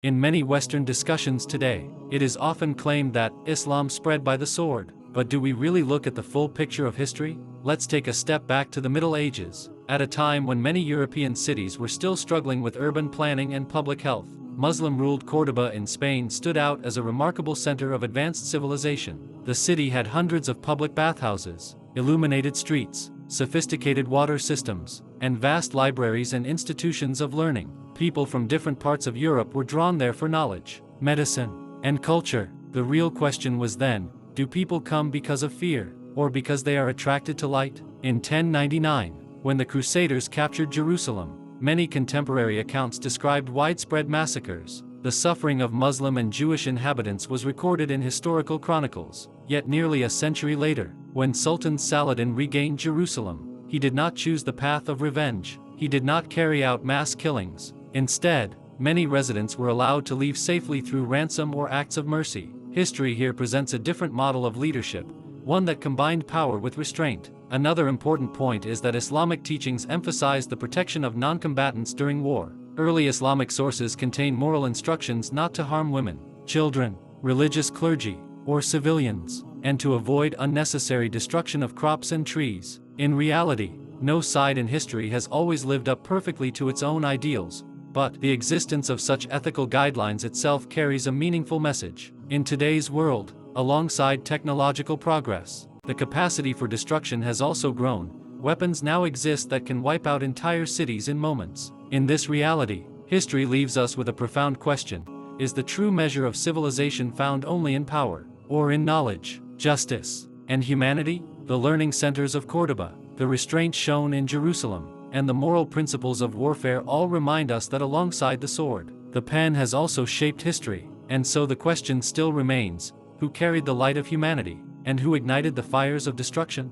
In many Western discussions today, it is often claimed that Islam spread by the sword. But do we really look at the full picture of history? Let's take a step back to the Middle Ages. At a time when many European cities were still struggling with urban planning and public health, Muslim-ruled Cordoba in Spain stood out as a remarkable center of advanced civilization. The city had hundreds of public bathhouses, illuminated streets, sophisticated water systems, and vast libraries and institutions of learning. People from different parts of Europe were drawn there for knowledge, medicine, and culture. The real question was then, do people come because of fear, or because they are attracted to light? In 1099, when the Crusaders captured Jerusalem, many contemporary accounts described widespread massacres. The suffering of Muslim and Jewish inhabitants was recorded in historical chronicles. Yet nearly a century later, when Sultan Saladin regained Jerusalem, he did not choose the path of revenge. He did not carry out mass killings. Instead, many residents were allowed to leave safely through ransom or acts of mercy. History here presents a different model of leadership, one that combined power with restraint. Another important point is that Islamic teachings emphasize the protection of non-combatants during war. Early Islamic sources contain moral instructions not to harm women, children, religious clergy, or civilians, and to avoid unnecessary destruction of crops and trees. In reality, no side in history has always lived up perfectly to its own ideals, but the existence of such ethical guidelines itself carries a meaningful message. In today's world, alongside technological progress, the capacity for destruction has also grown. Weapons now exist that can wipe out entire cities in moments. In this reality, history leaves us with a profound question: is the true measure of civilization found only in power, or in knowledge, justice, and humanity? The learning centers of Cordoba, the restraint shown in Jerusalem, and the moral principles of warfare all remind us that alongside the sword, the pen has also shaped history. And so the question still remains: who carried the light of humanity, and who ignited the fires of destruction?